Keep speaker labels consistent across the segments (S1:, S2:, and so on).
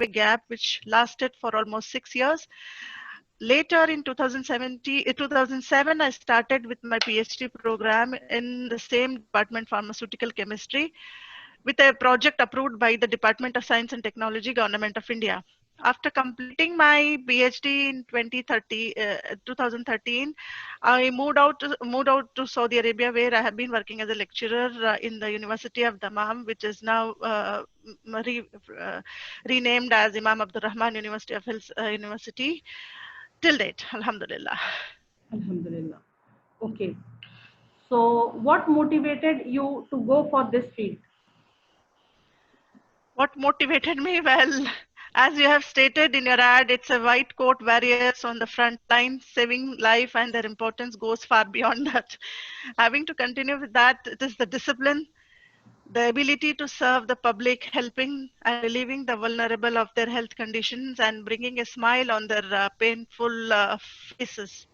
S1: a gap which lasted for almost 6 years. Later in 2007, I started with my PhD program in the same department, pharmaceutical chemistry, with a project approved by the Department of Science and Technology, Government of India. After completing my PhD in 2013, I moved out to Saudi Arabia, where I have been working as a lecturer in the University of Dammam, which is now re, uh, renamed as Imam Abdul Rahman University of Health University till date. Alhamdulillah.
S2: Alhamdulillah. Okay. So, what motivated you to go for this field?
S1: What motivated me? Well, as you have stated in your ad, it's a white coat warriors on the front line, saving life, and their importance goes far beyond that. Having to continue with that, it is the discipline, the ability to serve the public, helping and relieving the vulnerable of their health conditions, and bringing a smile on their painful faces.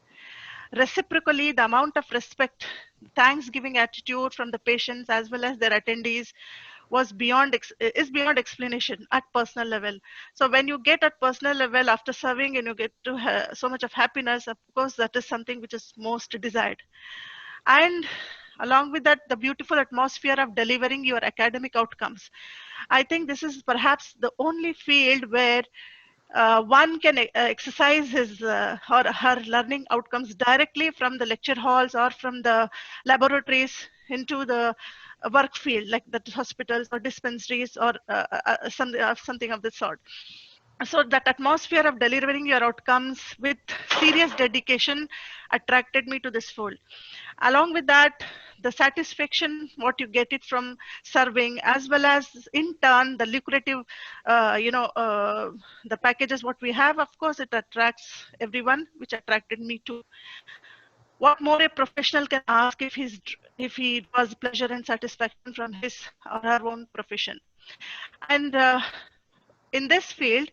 S1: Reciprocally, the amount of respect, thanksgiving attitude from the patients as well as their attendees was is beyond explanation at personal level. So when you get at personal level after serving and you get to so much of happiness, of course that is something which is most desired. And along with that, the beautiful atmosphere of delivering your academic outcomes. I think this is perhaps the only field where one can exercise his or her learning outcomes directly from the lecture halls or from the laboratories into the work field, like the hospitals or dispensaries or something of this sort. So that atmosphere of delivering your outcomes with serious dedication attracted me to this field. Along with that, the satisfaction what you get it from serving, as well as in turn the lucrative the packages what we have, of course it attracts everyone, which attracted me too. What more a professional can ask if he was pleasure and satisfaction from his or her own profession. And in this field,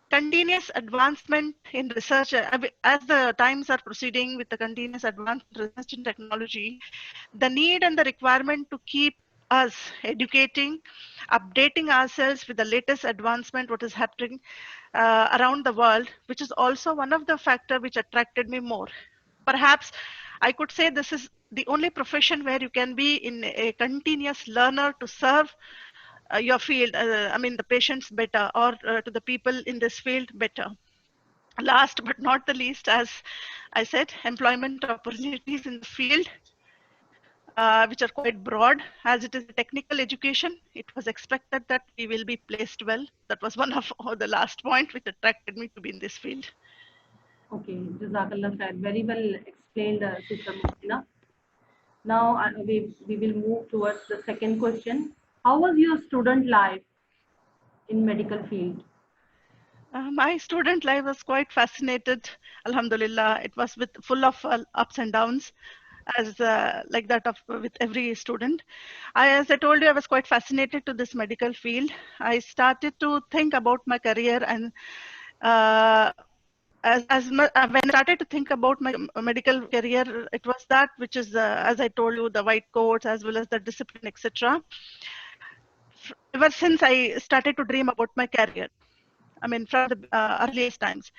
S1: continuous advancement in research, as the times are proceeding with the continuous advancement research in technology, the need and the requirement to keep us educating, updating ourselves with the latest advancement what is happening around the world, which is also one of the factor which attracted me more. Perhaps I could say this is the only profession where you can be in a continuous learner to serve your field, I mean the patients better, or to the people in this field better. Last but not the least, as I said, employment opportunities in the field, which are quite broad. As it is a technical education, it was expected that we will be placed well. That was one of the last point which attracted me to be in this field.
S2: Okay, Jazakallah khair. Very well explained, Sister Mustina. Now we will move towards the second question. How was your student life in medical field?
S1: My student life was quite fascinated. Alhamdulillah, it was with full of ups and downs, as like that of with every student. As I told you, I was quite fascinated to this medical field. I started to think about my career, and uh, when I started to think about my medical career, it was that which is, as I told you, the white coats as well as the discipline, etc. Ever since I started to dream about my career, I mean, from the earliest times.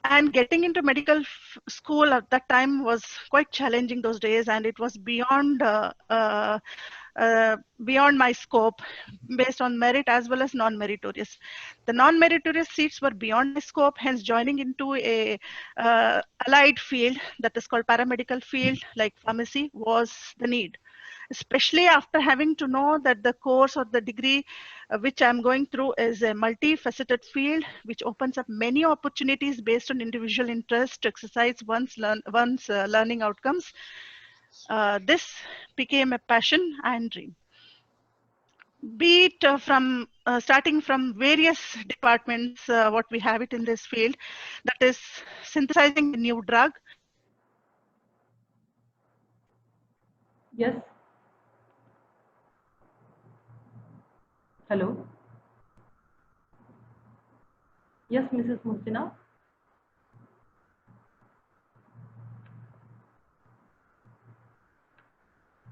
S1: And getting into medical school at that time was quite challenging those days, and it was beyond my scope, based on merit as well as non-meritorious. The non-meritorious seats were beyond my scope, hence joining into a allied field that is called paramedical field like pharmacy was the need, especially after having to know that the course or the degree which I'm going through is a multifaceted field which opens up many opportunities based on individual interest to exercise one's learning outcomes. This became a passion and dream. Be it from starting from various departments, what we have it in this field, that is synthesizing a new drug.
S2: Yes. Hello. Yes, Mrs. Mustina.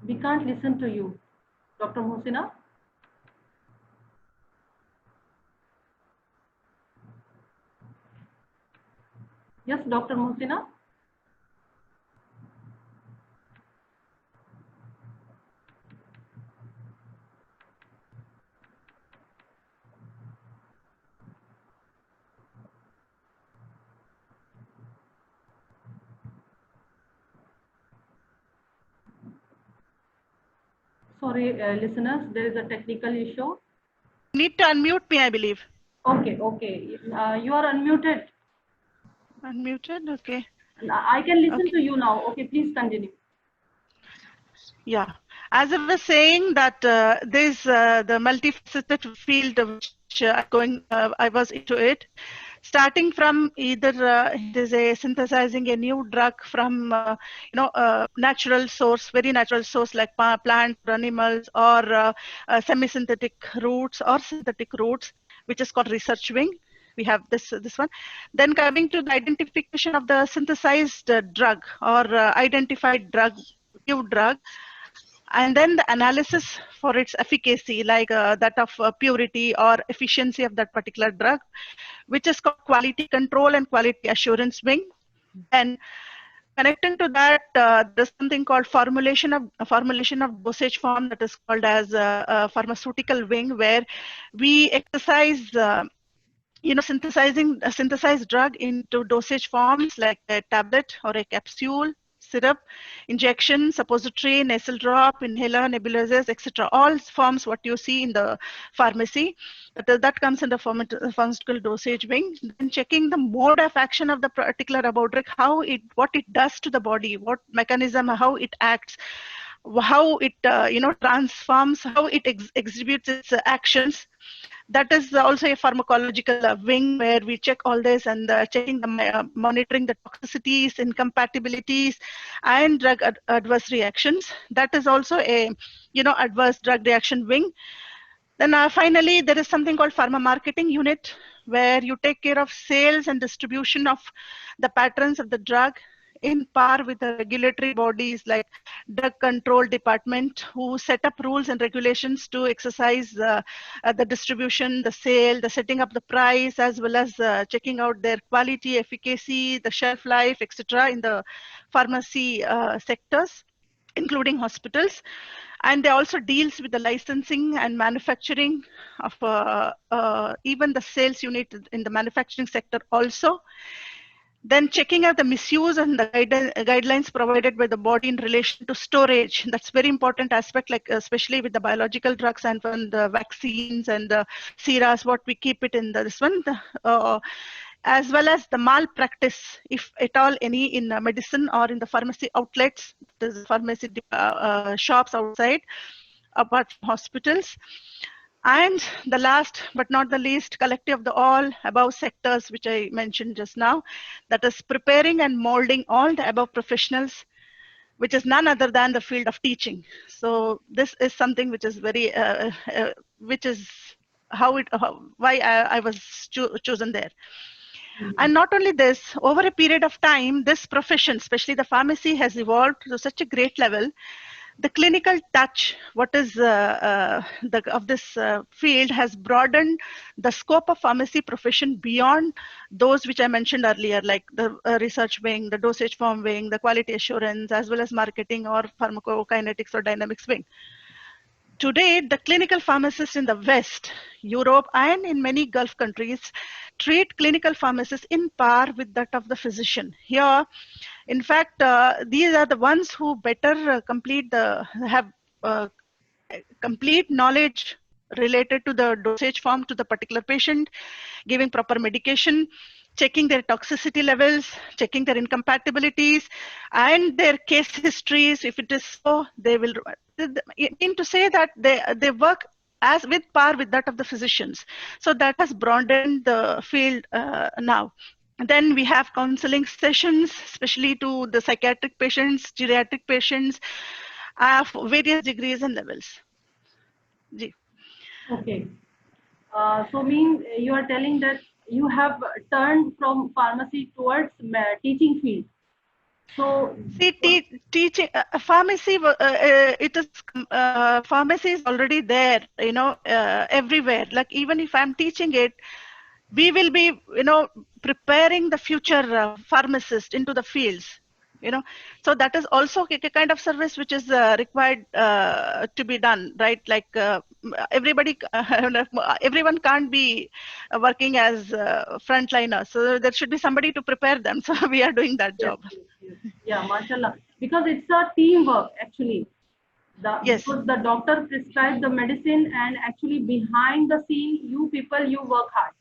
S2: We can't listen to you, Dr. Mustina. Yes, Dr. Muhsina. Sorry, listeners, there is a technical issue.
S1: Need to unmute me, I believe.
S2: Okay, okay. You are unmuted.
S1: Unmuted, okay.
S2: I can listen
S1: Okay.
S2: to you now. Okay, please continue.
S1: Yeah, as I was saying that there's the multifaceted field which I was into it, starting from either it is a synthesizing a new drug from natural source, very natural source like plant or animals, or semi-synthetic roots or synthetic roots, which is called research wing. We have this one. Then coming to the identification of the synthesized drug or identified drug, new drug, and then the analysis for its efficacy, like that of purity or efficiency of that particular drug, which is called quality control and quality assurance wing. And connecting to that, there's something called formulation of dosage form, that is called as a pharmaceutical wing, where we exercise synthesizing a synthesized drug into dosage forms like a tablet or a capsule, syrup, injection, suppository, nasal drop, inhaler, nebulizers, etc. All forms what you see in the pharmacy. That comes in the pharmaceutical dosage wing. Then checking the mode of action of the particular about drug, what it does to the body, what mechanism, how it acts, how it transforms, how it exhibits its actions. That is also a pharmacological wing where we check all this, and checking the monitoring the toxicities, incompatibilities, and drug adverse reactions. That is also a adverse drug reaction wing. Then finally, there is something called pharma marketing unit, where you take care of sales and distribution of the patterns of the drug in par with the regulatory bodies like drug control department, who set up rules and regulations to exercise the distribution, the sale, the setting up the price, as well as checking out their quality, efficacy, the shelf life, etc. in the pharmacy sectors, including hospitals. And they also deals with the licensing and manufacturing of even the sales unit in the manufacturing sector also. Then checking out the misuse and the guidelines provided by the body in relation to storage. That's very important aspect, like especially with the biological drugs and when the vaccines and the seras, what we keep it in this one. As well as the malpractice, if at all any, in medicine or in the pharmacy outlets, the pharmacy shops outside, apart from hospitals. And the last but not the least, collective of the all above sectors, which I mentioned just now, that is preparing and molding all the above professionals, which is none other than the field of teaching. So this is something which is very, which is why I was chosen there. And not only this, over a period of time, this profession, especially the pharmacy, has evolved to such a great level. The clinical touch, what is of this field, has broadened the scope of pharmacy profession beyond those which I mentioned earlier, like the research wing, the dosage form wing, the quality assurance, as well as marketing or pharmacokinetics or dynamics wing. Today, the clinical pharmacists in the West, Europe, and in many Gulf countries treat clinical pharmacists in par with that of the physician. Here, in fact, these are the ones who better have complete knowledge related to the dosage form to the particular patient, giving proper medication, checking their toxicity levels, checking their incompatibilities, and their case histories. If it is so, they will mean to say that they work as with par with that of the physicians. So that has broadened the field now. Then we have counseling sessions, especially to the psychiatric patients, geriatric patients, of various degrees and levels. Ji.
S2: Okay. So you are telling that you have turned from pharmacy towards teaching field. So
S1: see, teaching pharmacy, it is pharmacy is already there, everywhere. Like even if I'm teaching it, we will be, preparing the future pharmacist into the fields, so that is also a kind of service which is required to be done, right? Like everybody, everyone can't be working as frontliners, so there should be somebody to prepare them. So we are doing that
S2: Yes,
S1: job.
S2: yes, yes. Yeah, mashallah. Because it's a teamwork actually.
S1: Yes.
S2: Because the doctor prescribes the medicine and actually behind the scene, you people, you work hard.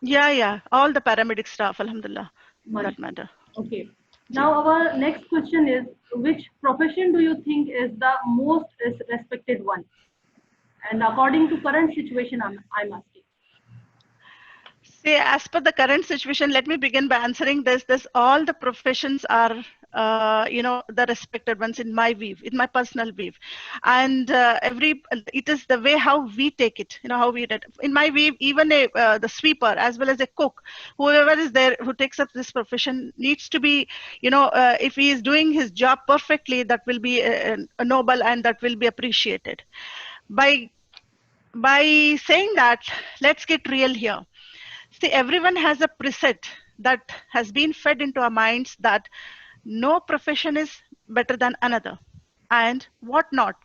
S1: Yeah, all the paramedic staff, alhamdulillah, in that
S2: Mashallah.
S1: matter.
S2: Okay.
S1: Ji.
S2: Now our next question is, which profession do you think is the most respected one? And according to current situation, I'm asking.
S1: See, as per the current situation, let me begin by answering this. This all the professions are, the respected ones in my view, in my personal view, and it is the way how we take it. How we did. In my view, even the sweeper as well as a cook, whoever is there who takes up this profession needs to be, if he is doing his job perfectly, that will be a noble and that will be appreciated. By saying that, let's get real here. See, everyone has a preset that has been fed into our minds that no profession is better than another, and what not.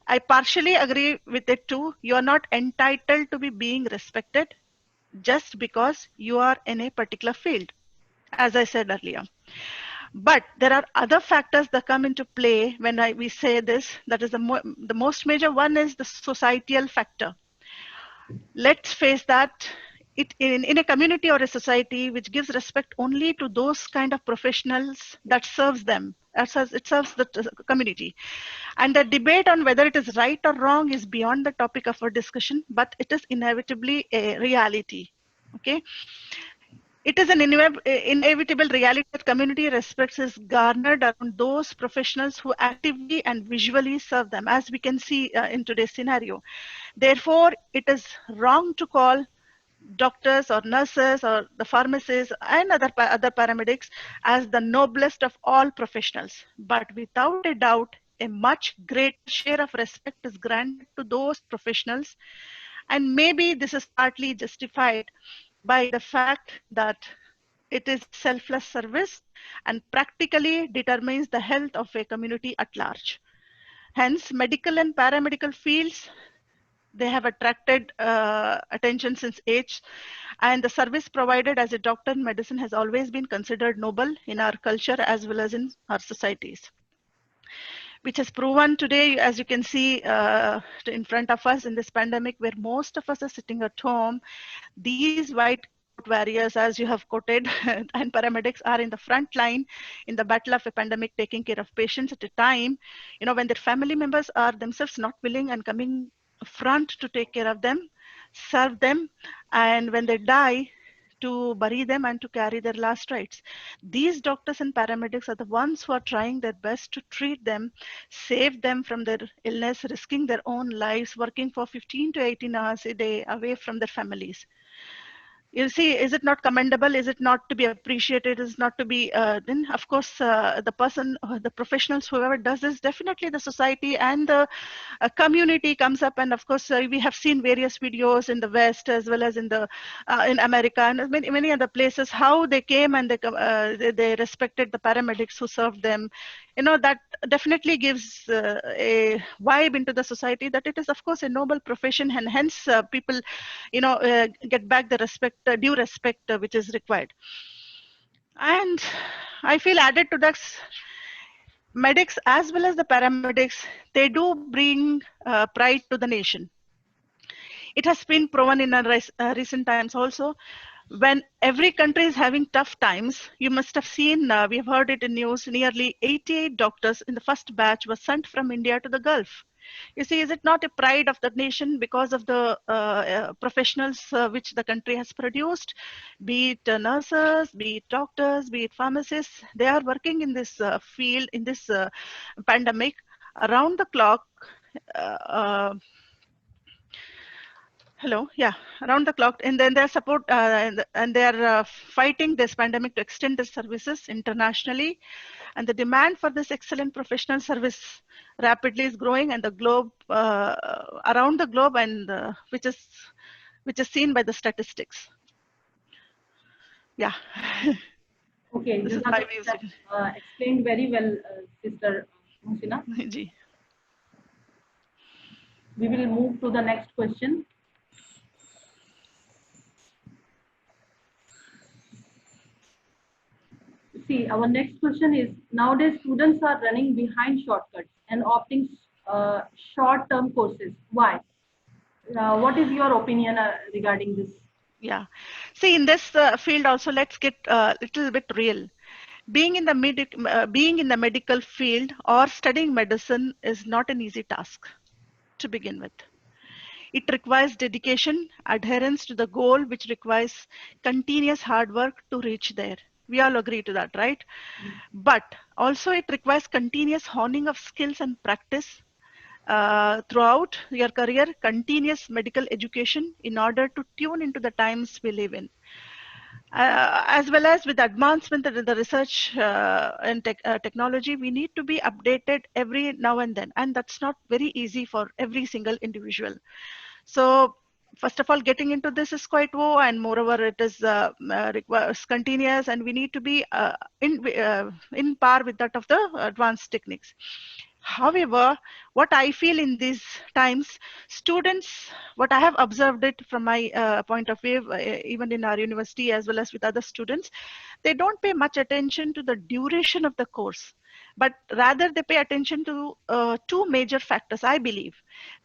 S1: I partially agree with it too. You are not entitled to be being respected just because you are in a particular field, as I said earlier. But there are other factors that come into play when we say this. That is the most major one is the societal factor. Let's face that in a community or a society which gives respect only to those kind of professionals that serves them, it serves the community, and the debate on whether it is right or wrong is beyond the topic of our discussion, but it is inevitably a reality. Okay, it is an inevitable reality that community respect is garnered around those professionals who actively and visually serve them, as we can see in today's scenario. Therefore, it is wrong to call doctors or nurses or the pharmacists and other paramedics as the noblest of all professionals. But without a doubt, a much greater share of respect is granted to those professionals. And maybe this is partly justified by the fact that it is selfless service and practically determines the health of a community at large. Hence, medical and paramedical fields, they have attracted attention since age, and the service provided as a doctor in medicine has always been considered noble in our culture as well as in our societies, which has proven today, as you can see in front of us in this pandemic, where most of us are sitting at home. These white coat warriors, as you have quoted, and paramedics are in the front line in the battle of a pandemic, taking care of patients at a time, when their family members are themselves not willing and coming front to take care of them, serve them, and when they die, to bury them and to carry their last rites. These doctors and paramedics are the ones who are trying their best to treat them, save them from their illness, risking their own lives, working for 15 to 18 hours a day away from their families. You see, is it not commendable? Is it not to be appreciated? Is not to be, then of course, the person, the professionals, whoever does this, definitely the society and the community comes up. And of course, we have seen various videos in the West as well as in America and many other places, how they came and they respected the paramedics who served them. That definitely gives a vibe into the society that it is, of course, a noble profession, and hence people, get back the respect, due respect, which is required. And I feel added to that, medics as well as the paramedics, they do bring pride to the nation. It has been proven in recent times also. When every country is having tough times, you must have seen, we have heard it in news, nearly 88 doctors in the first batch were sent from India to the Gulf. You see, is it not a pride of the nation because of the professionals which the country has produced? Be it nurses, be it doctors, be it pharmacists, they are working in this field, in this pandemic, around the clock. Uh, uh, Hello, yeah, around the clock, and then their support, and they are fighting this pandemic to extend their services internationally, and the demand for this excellent professional service rapidly is growing, and the globe, around the globe, and which is which is seen by the statistics. Yeah.
S2: Okay,
S1: This is my views.
S2: explained very well, Sister Muhsina.
S1: Ji.
S2: We will move to the next question. See, our next question is, nowadays students are running behind shortcuts and opting short-term courses. Why? What is your opinion regarding this?
S1: Yeah. See, in this field also, let's get a little bit real. Being in the medical field or studying medicine is not an easy task to begin with. It requires dedication, adherence to the goal, which requires continuous hard work to reach there. We all agree to that, right? But also it requires continuous honing of skills and practice throughout your career, continuous medical education in order to tune into the times we live in. As well as with advancement in the research and technology, we need to be updated every now and then, and that's not very easy for every single individual. So first of all, getting into this is quite woe, and moreover, it is requires continuous, and we need to be in par with that of the advanced techniques. However, what I feel in these times, students, what I have observed it from my point of view, even in our university as well as with other students, they don't pay much attention to the duration of the course, but rather they pay attention to two major factors, I believe.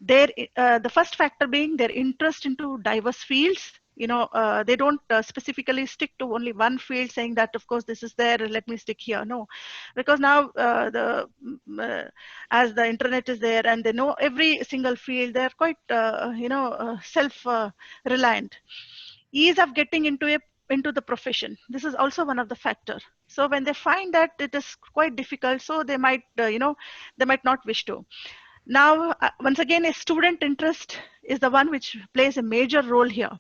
S1: The first factor being their interest into diverse fields. They don't specifically stick to only one field, saying that, of course, this is there, let me stick here. No, because now as the internet is there and they know every single field, they're quite, self-reliant. Ease of getting into the profession, this is also one of the factor. So when they find that it is quite difficult, so they might they might not wish to. Now once again, a student interest is the one which plays a major role here.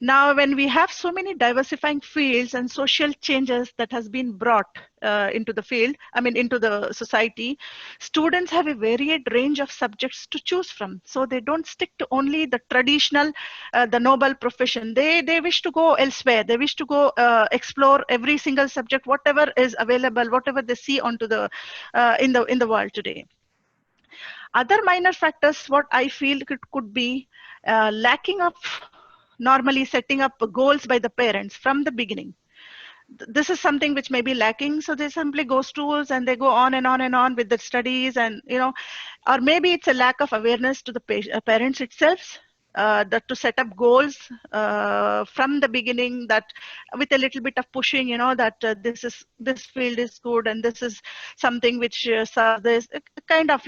S1: Now, when we have so many diversifying fields and social changes that has been brought into the field, I mean, into the society, students have a varied range of subjects to choose from. So they don't stick to only the traditional, the noble profession. They wish to go elsewhere. They wish to go explore every single subject, whatever is available, whatever they see onto the in the world today. Other minor factors, what I feel could be lacking of normally setting up goals by the parents from the beginning. This is something which may be lacking, so they simply go schools and they go on and on and on with the studies, and or maybe it's a lack of awareness to the parents itself, that to set up goals from the beginning, that with a little bit of pushing, that this field is good and this is something which serves this kind of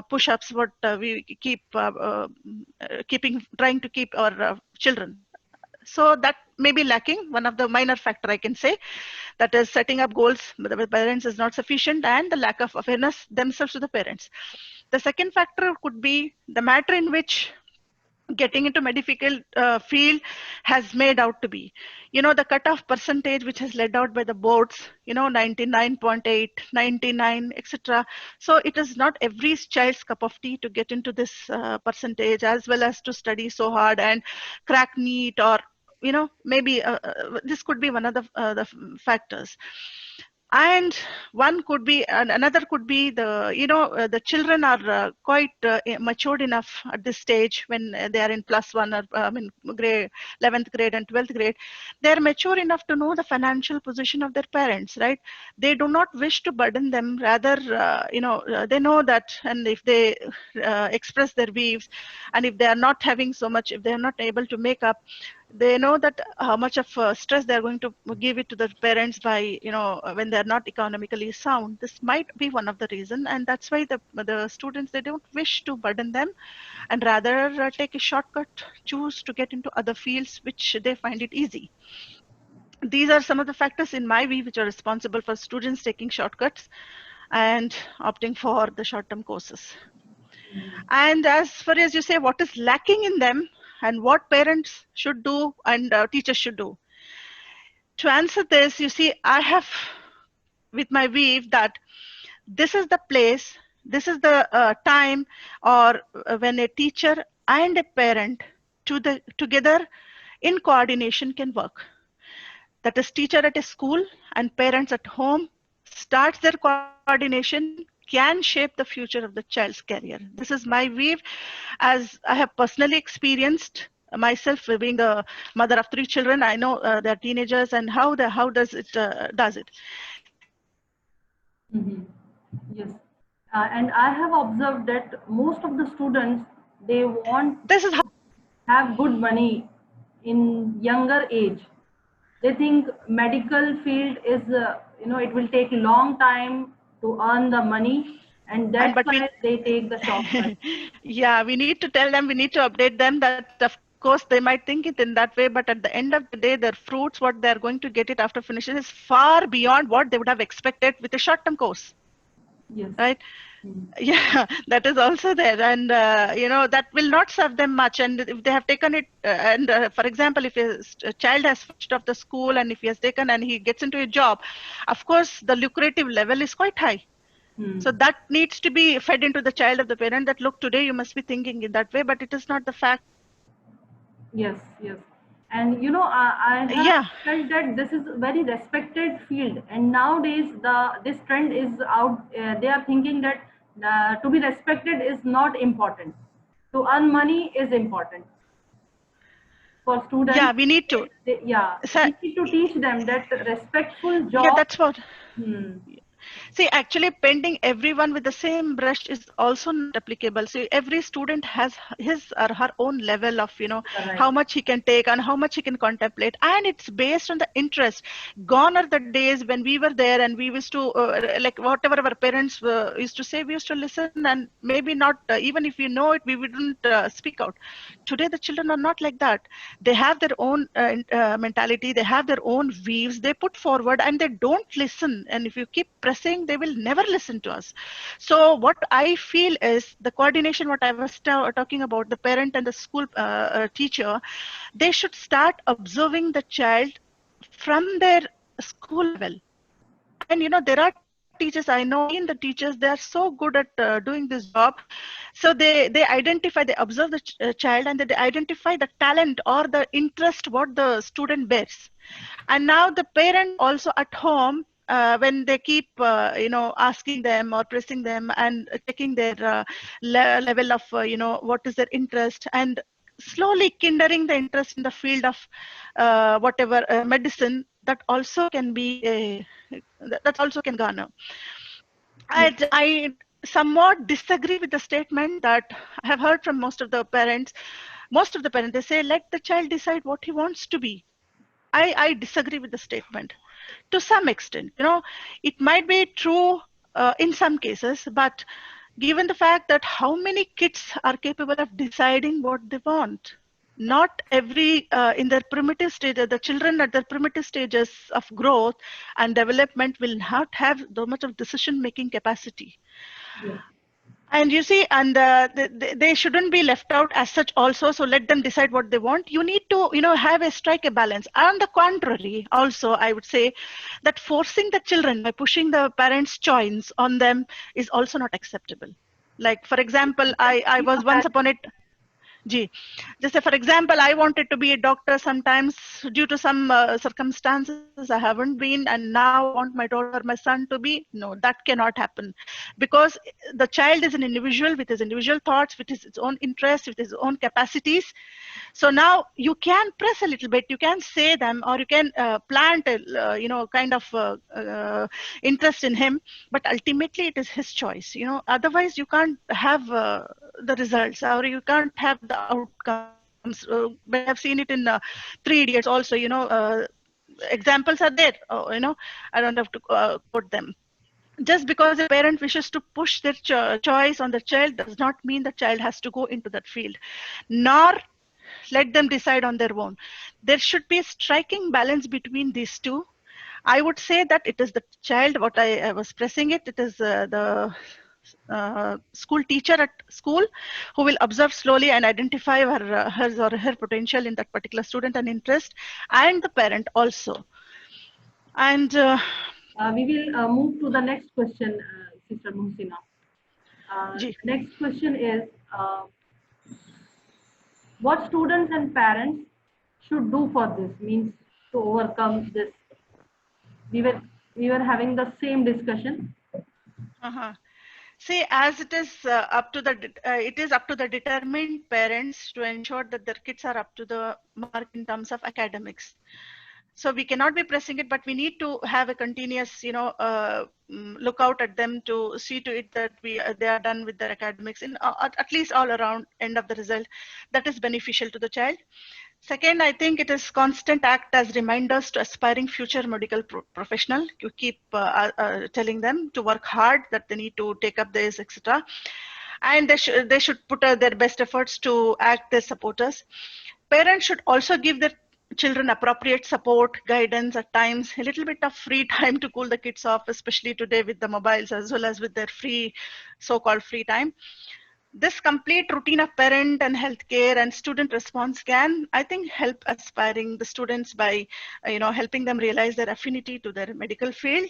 S1: push-ups, what we keep trying to keep our children. So that may be lacking, one of the minor factor I can say, that is setting up goals with the parents is not sufficient, and the lack of awareness themselves to the parents. The second factor could be the matter in which getting into medical field has made out to be. The cutoff percentage which has led out by the boards, 99.8, 99, etc. So it is not every child's cup of tea to get into this percentage, as well as to study so hard and crack NEET, or maybe this could be one of the factors. And one could be, another could be the children are quite matured enough at this stage when they are in +1 or grade 11th grade and 12th grade. They're mature enough to know the financial position of their parents, right? They do not wish to burden them, rather they know that, and if they express their views, and if they are not having so much, if they are not able to make up, they know that how much of stress they're going to give it to the parents by when they're not economically sound. This might be one of the reason, and that's why the students, they don't wish to burden them, and rather take a shortcut, choose to get into other fields which they find it easy. These are some of the factors in my view which are responsible for students taking shortcuts and opting for the short-term courses. And as far as you say, what is lacking in them and what parents should do and teachers should do. To answer this, you see, I have with my view that this is the place, this is the time, or when a teacher and a parent together in coordination can work. That is, teacher at a school and parents at home starts their coordination can shape the future of the child's career. This is my view, as I have personally experienced myself being a mother of 3 children. I know they're teenagers and how does it.
S2: Mhm. Yes. And I have observed that most of the students, they want
S1: This is how.
S2: to have good money in younger age. They think medical field is, it will take long time to earn the money, and
S1: And
S2: that's
S1: but
S2: why
S1: we
S2: they take the shortcut.
S1: yeah, we need to tell them, we need to update them that of course they might think it in that way, but at the end of the day their fruits, what they're going to get it after finishing, is far beyond what they would have expected with a short-term course,
S2: Yes.
S1: right?
S2: Mm.
S1: Yeah, that is also there, and that will not serve them much. And if they have taken it, and for example, if a child has finished off the school and if he has taken and he gets into a job, of course the lucrative level is quite high. So
S2: Mm.
S1: that needs to be fed into the child of the parent that look, today you must be thinking in that way, but it is not the fact.
S2: Yes, yes. And I have
S1: Yeah,
S2: felt that this is a very respected field, and nowadays this trend is out. They are thinking that to be respected is not important. To earn money is important for
S1: yeah,
S2: students.
S1: we need to.
S2: Yeah,
S1: So,
S2: we need to teach them that respectful
S1: yeah,
S2: job.
S1: that's what.
S2: Hmm.
S1: See, actually, painting everyone with the same brush is also not applicable. See, every student has his or her own level of,
S2: You're right.
S1: how much he can take and how much he can contemplate. And it's based on the interest. Gone are the days when we were there and we used to, like whatever our parents used to say, we used to listen, and maybe not, even if we know it, we wouldn't speak out. Today, the children are not like that. They have their own mentality, they have their own views, they put forward and they don't listen. And if you keep pressing, they will never listen to us. So what I feel is the coordination, what I was talking about, the parent and the school teacher, they should start observing the child from their school level. And there are teachers, I know, seen the teachers, they are so good at doing this job. So they identify, they observe the child, and they identify the talent or the interest what the student bears. And now the parent also at home, when they keep asking them or pressing them and checking their level of what is their interest, and slowly kindling the interest in the field of whatever medicine, that also can be a, that also can garner.
S2: Yes.
S1: I somewhat disagree with the statement that I have heard from most of the parents. Most of the parents, they say, let the child decide what he wants to be. I disagree with the statement to some extent. It might be true in some cases, but given the fact that how many kids are capable of deciding what they want, not every in their primitive stage, the children at their primitive stages of growth and development will not have so much of decision making capacity.
S2: Yes.
S1: And you see, and they shouldn't be left out as such also. So let them decide what they want. You need to, have a strike a balance. On the contrary, also, I would say that forcing the children by pushing the parents' choice on them is also not acceptable. Like, for example, I
S2: Definitely
S1: was
S2: a
S1: once
S2: bad.
S1: upon it. Ji. Just say, for example, I wanted to be a doctor. Sometimes, due to some circumstances, I haven't been, and now I want my daughter or my son to be. No, that cannot happen, because the child is an individual with his individual thoughts, with his own interests, with his own capacities. So now you can press a little bit, you can say them, or you can plant a kind of interest in him, but ultimately it is his choice. Otherwise you can't have the results, or you can't have the outcomes. We have seen it in Three Idiots also. Examples are there. I don't have to quote them. Just because a parent wishes to push their choice on the child does not mean the child has to go into that field, nor let them decide on their own. There should be a striking balance between these two. I would say that it is the child, what I was pressing it, it is the school teacher at school who will observe slowly and identify hers or her potential in that particular student and interest, and the parent also. And
S2: We will move to the next question, Sister Muhsina.
S1: Ji.
S2: Next question is, What students and parents should do for this, means to overcome this? We were having the same discussion.
S1: Uh-huh. See, as it is it is up to the determined parents to ensure that their kids are up to the mark in terms of academics. So we cannot be pressing it, but we need to have a continuous, look out at them to see to it that they are done with their academics in at least all around end of the result that is beneficial to the child. Second, I think it is constant act as reminders to aspiring future medical professional. You keep telling them to work hard, that they need to take up this, etc. And they should put their best efforts to act as supporters. Parents should also give their children appropriate support, guidance at times, a little bit of free time to cool the kids off, especially today with the mobiles as well as with their free, so-called free time. This complete routine of parent and healthcare and student response can, I think, help aspiring the students by, helping them realize their affinity to their medical field.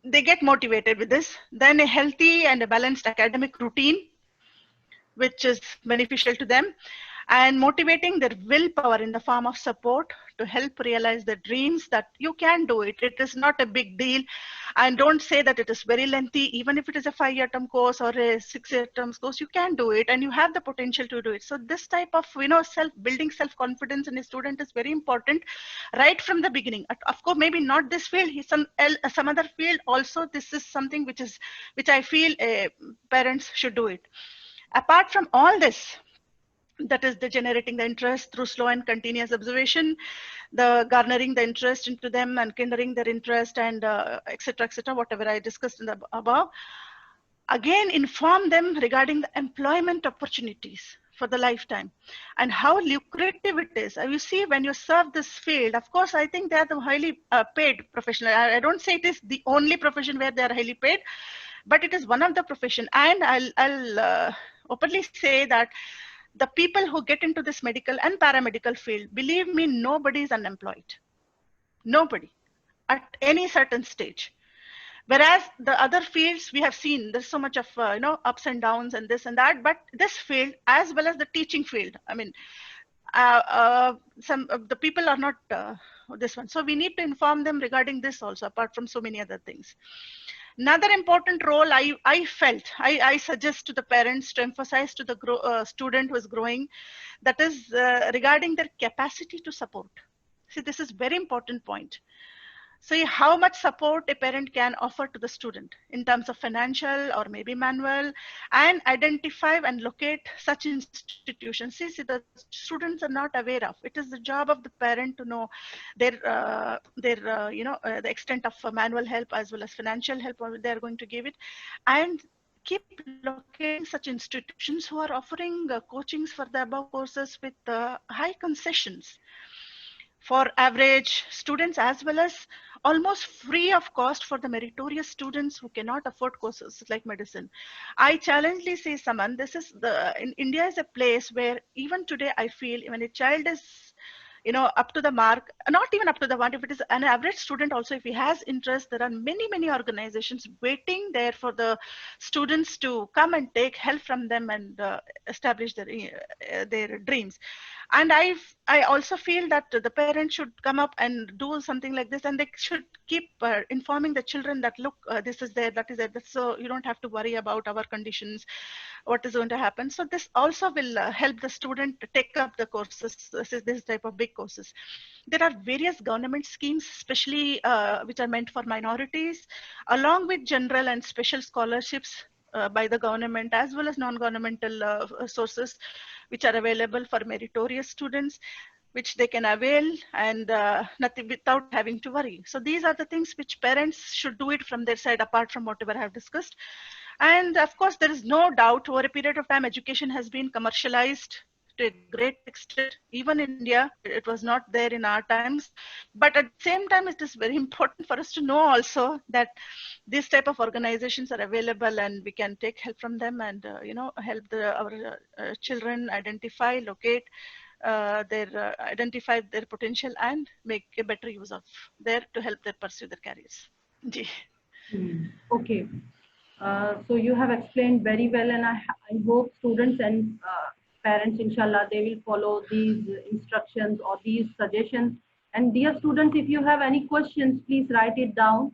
S1: They get motivated with this. Then a healthy and a balanced academic routine, which is beneficial to them, and motivating their willpower in the form of support to help realize their dreams, that you can do it. It is not a big deal. And don't say that it is very lengthy. Even if it is a 5-year term course or a 6-year term course, you can do it and you have the potential to do it. So this type of, building self-confidence in a student is very important right from the beginning. Of course, maybe not this field, some other field also. This is something which I feel parents should do it. Apart from all this, that is the generating the interest through slow and continuous observation, the garnering the interest into them and kindling their interest, and etc., whatever I discussed in the above. Again, inform them regarding the employment opportunities for the lifetime and how lucrative it is. You see, when you serve this field, of course, I think they are the highly paid professional. I don't say it is the only profession where they are highly paid, but it is one of the profession. And I'll openly say that the people who get into this medical and paramedical field, believe me, nobody is unemployed. Nobody at any certain stage. Whereas the other fields we have seen, there's so much of ups and downs and this and that. But this field, as well as the teaching field, I mean, some of the people are not this one. So we need to inform them regarding this also, apart from so many other things. Another important role I suggest to the parents to emphasize to the student who is growing, that is regarding their capacity to support. See, this is very important point. See how much support a parent can offer to the student in terms of financial or maybe manual, and identify and locate such institutions. See, the students are not aware of. It is the job of the parent to know the extent of manual help as well as financial help they are going to give it, and keep locating such institutions who are offering coachings for the above courses with high concessions for average students, as well as almost free of cost for the meritorious students who cannot afford courses like medicine. I challengingly say, Saman, in India is a place where even today I feel when a child is up to the mark, not even up to the mark, if it is an average student also, if he has interest, there are many organizations waiting there for the students to come and take help from them and establish their dreams. And I also feel that the parents should come up and do something like this, and they should keep informing the children that, look, this is there, that is there, so you don't have to worry about our conditions, what is going to happen. So this also will help the student to take up the courses, this type of big courses. There are various government schemes, especially which are meant for minorities, along with general and special scholarships by the government, as well as non-governmental sources, which are available for meritorious students, which they can avail, and nothing without having to worry. So these are the things which parents should do it from their side, apart from whatever I have discussed. And of course, there is no doubt over a period of time, education has been commercialized to a great extent. Even in India, it was not there in our times. But at the same time, it is very important for us to know also that these type of organizations are available, and we can take help from them, and help our children identify, locate identify their potential, and make a better use of there to help them pursue their careers. Ji.
S2: Okay. So you have explained very well, and I hope students and parents, inshallah, they will follow these instructions or these suggestions. And dear students, if you have any questions, please write it down.